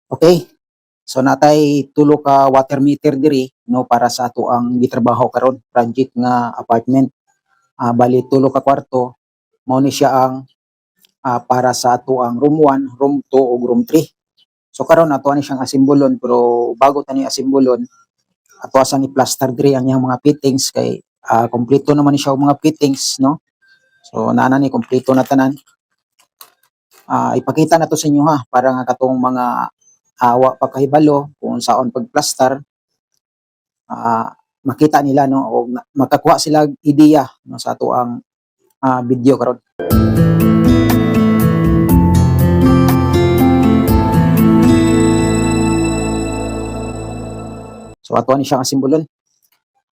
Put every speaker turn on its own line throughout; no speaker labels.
Okay, so natay tulo ka water meter diri no para sa ato ang gitrabaho karon project nga apartment. Bali tulo ka kwarto mao ni siya ang para sa ato ang room 1, room 2 ug room 3. So karon ato ani siyang asimbolon pero bago tani asimbolon ato asa ni plaster diri ang iyang mga fittings kay kompleto naman ni siya og mga fittings no. So naa na ni kompleto na tanan. Ipakita na to sa inyo ha para nga katong mga wa pa kahibalo kung saon pagplaster makita nila no o makakuha sila ideya no sa ato ang video karon. So ato ni siya nga simbolon.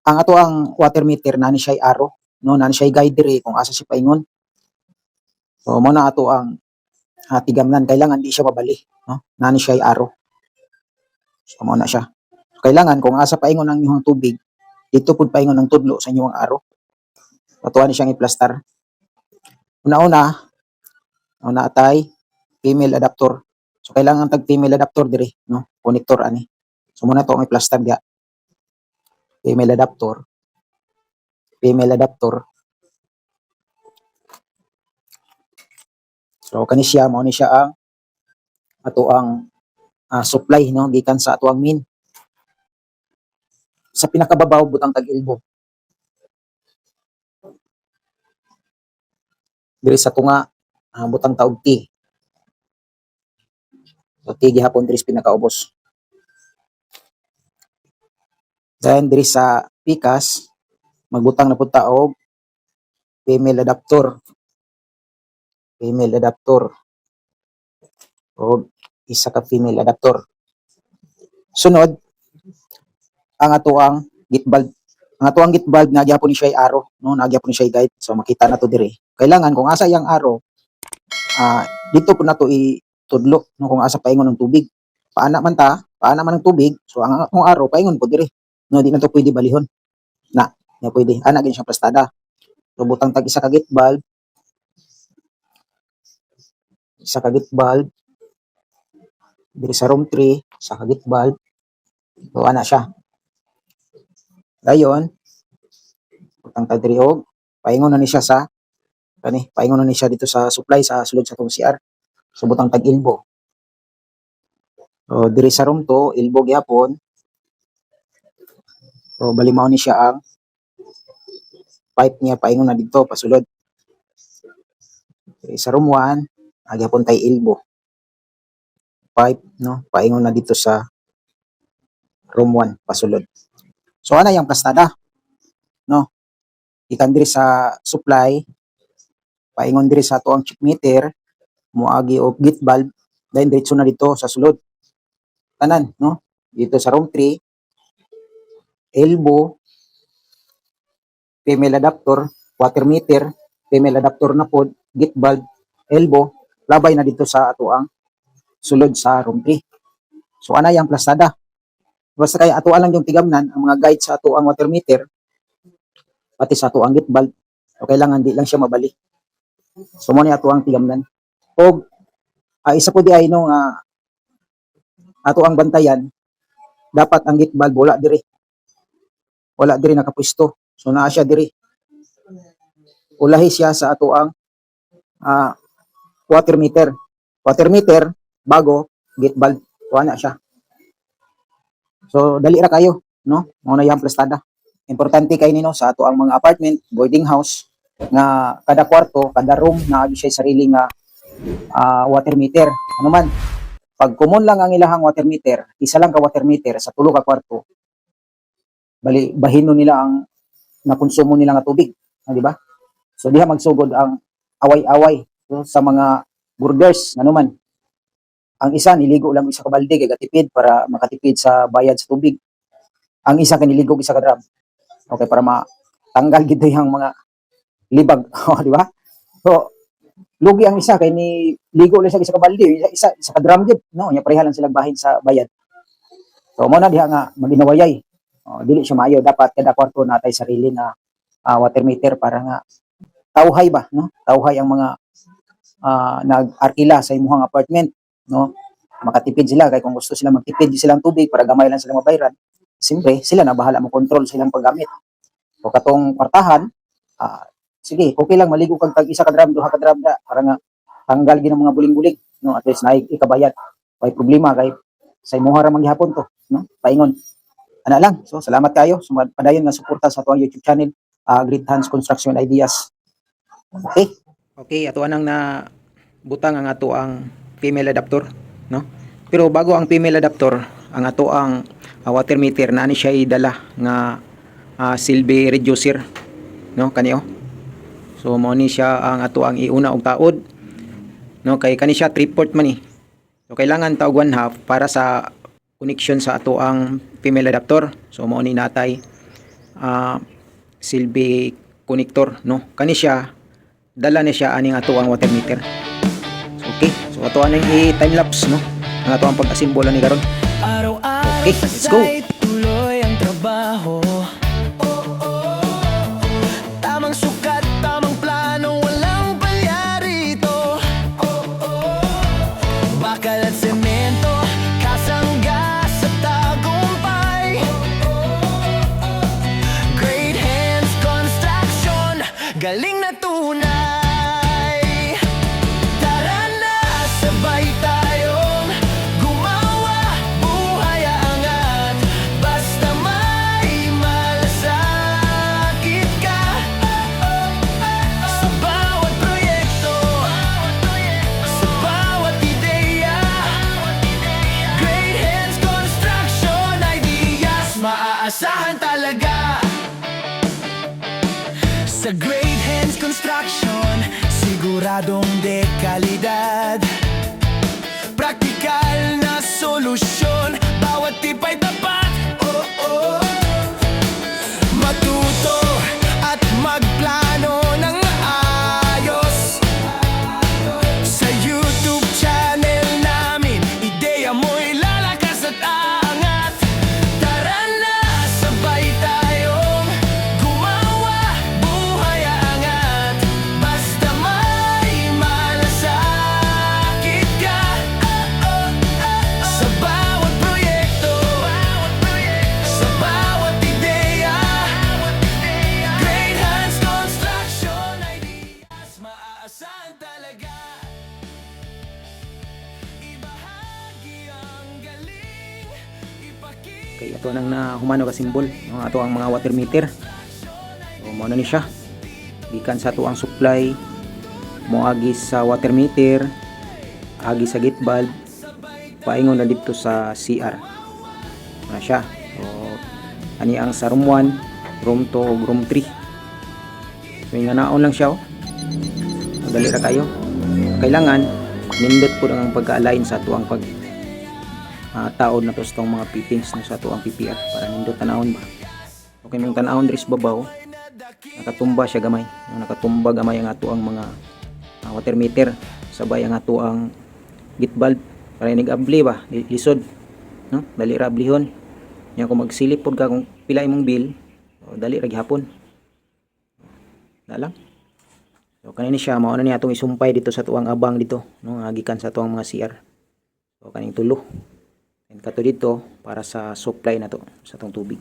Ang ato ang water meter na ni siya arrow no na ni siya guide diri kung asa si paingon. So mo na ato ang tigamnan kailangan di siya mabali no na ni siya arrow. So mo na siya. So, kailangan kung asa paingon ang inyong tubig dito pud paingon ang tudlo sa inyong arrow. Ato ni siyang i-plaster. Una-una atay female adapter. So kailangan tag female adapter diri no, connector ani. So muna to ang i-plaster dia. Female adapter. Female adapter. So kani siya mao ni siya ang ato ang supply no gikan sa ato ang main. Sa pinakababaw butang tag elbow. Diri sa tunga butang taog T. So T gihapon diri sa pinakaubos. Then diri sa pikas magbutang na pud ta og female adapter. Female adapter. O isa ka female adapter. Sunod ang ato ang gate valve. Ang ato ang gate valve nga gyapon ni siya arrow no, nagyapon ni siya guide. So makita na to diri. Kailangan kung asa yang arrow dito po na to itudlo no kung asa paingon ng tubig. Paana man ang tubig. So ang atong arrow paingon po diri. No di na to pwede balihon. Na pwede. Ana gyud siya plastada. So butang tag isa ka gate valve. Isa ka gate valve. Diri sa room 3, sa ka gate valve. So ana siya. Dayon butang tag diri og paingon na ni siya sa paingon na ni siya dito sa supply sa sulod sa tong CR. So butang tag elbow. So diri sa room 2, elbow gyapon. So balimaw ni siya ang pipe niya paingon na dito pasulod. Diri sa room 1, gyapon tay elbow. Pipe no, paingon na dito sa room 1 pasulod. So ana yang plastada no. Ikan diri sa supply paingon diri sa ato ang check meter moagi og gate valve then diretso na dito sa sulod. Tanan no. Dito sa room 3 elbow female adapter, water meter, female adapter na pod, gate valve, elbow, labay na dito sa ato ang sulod sa room 3. So ana yang plastada. Basta kay ato lang yung tigamnan ang mga guide sa ato ang water meter pati sa ato ang gate valve. So kailangan di lang siya mabali. So mo ni ato ang tigamnan. Og isa po di ay no ato ang bantayan dapat ang gate valve wala diri nakapwesto. So naa siya diri. Ulahi siya sa ato ang water meter. Water meter bago gate valve. Wala siya. So dali ra kayo no. Mao na yang plastada. Importante kay nino sa ato ang mga apartment, boarding house nga kada kwarto, kada room na siya sarili nga water meter. Ano man pag common lang ang ilahang water meter, isa lang ka water meter sa tulo ka kwarto. Bali bahino nila ang nakonsumo nila nga tubig, di ba? So diha magsugod ang away-away so, sa mga borders ano man. Ang isa niligo lang isa ka balde kay gatipid para makatipid sa bayad sa tubig. Ang isa kaniligo isa ka drum. Okay para matanggal gid yung mga libag, di ba? So lugi ang isa kay ni ligo lang siya isa ka balde, isa ka drum gid, no? Nya pareha lang sila bahin sa bayad. So mo na diha nga maginawayay. Dili siya maayo dapat kada kwarto natay sarili na water meter para nga tawhay ba no tawhay ang mga nag-arkila sa imong apartment no makatipid sila kay kung gusto sila magtipid silang tubig para gamay lang sila mabayaran, siyempre sila na bahala mo control silang paggamit. O katong kwartahan, sige, okay lang maligo kag tag isa ka drum, duha ka drum da para nga tanggal gyud ang mga buling-buling, no? At least naay ikabayad. May problema kay sa imuha ra man gihapon to, no? Paingon. Ana lang. So salamat kayo sa padayon nga suporta sa atong YouTube channel, Great Hands Construction Ideas. Okay. Okay, ato anang na butang ang ato ang female adapter, no? Pero bago ang female adapter, ang ato ang water meter na ni siya idala nga silbi reducer, no, kaniyo. So mo ni siya ang ato ang iuna og taod, no, kay kani siya 3/4 man ni. So kailangan taog 1/2 para sa connection sa ato ang female adapter. So mo ni natay silbi connector, no, kani siya dala ni siya aning ato ang water meter. So, okay, so ato aning i-time lapse, no, ang ato ang pag-assemble ni karon. Okay, let's go.
Tuloy ang trabaho. Tamang sukat, tamang plano, walang palya rito. Bakal at semento, kasangga sa tagumpay. Great Hands Construction, galing na tunay. Tara na, sabay tayong gumawa, buhay aangat. Basta may malasakit ka. Sa bawat proyekto, sa bawat ideya, Great Hands Construction Ideas, maaasahan talaga. Sa Great Hands Construction, siguradong dekalidad. Praktikal na solusyon, bawat tipa'y tapat. Oh, oh. Matuto at magplano ng ayos. Sa YouTube channel namin, ideya mo'y lalakas at aangat. Tara na, sabay tayong gumawa, buhay aangat. Basta may malasakit ka. Sa bawat proyekto, sa bawat ideya, Great Hands Construction Ideas, maaasahan talaga. Ibahagi ang galing, ipakita.
Okay, ato nang nahumano ka simbol, no, ato ang mga water meter. So mo na ni siya. Gikan sa ato ang supply, moagi sa water meter, agi sa gate valve, paingon na dito sa CR. Na siya. So ani ang sa room 1, room 2 ug room 3. So nga naon lang siya, oh. Madali ra kayo. Kailangan nindot po ang pagka-align sa ato ang pag taod na to sa tong mga fittings na sa ato ang PPR para nindot tanawon ba. Okay, mong tanawon diri sa babaw, nakatumba siya gamay. Nakatumba gamay ang ato ang mga water meter, sabay ang ato ang gate valve para nag-abli ba, lisod, no? Dali ra ablihon. Nya kung magsilip pod ka kung pila imong bill, dali ra gihapon. Na lang. So kanini siya mao na ni atong isumpay dito sa tuang abang dito, no, gikan sa tuang mga CR. So kaning tulo. And kato dito para sa supply na to sa tong tubig.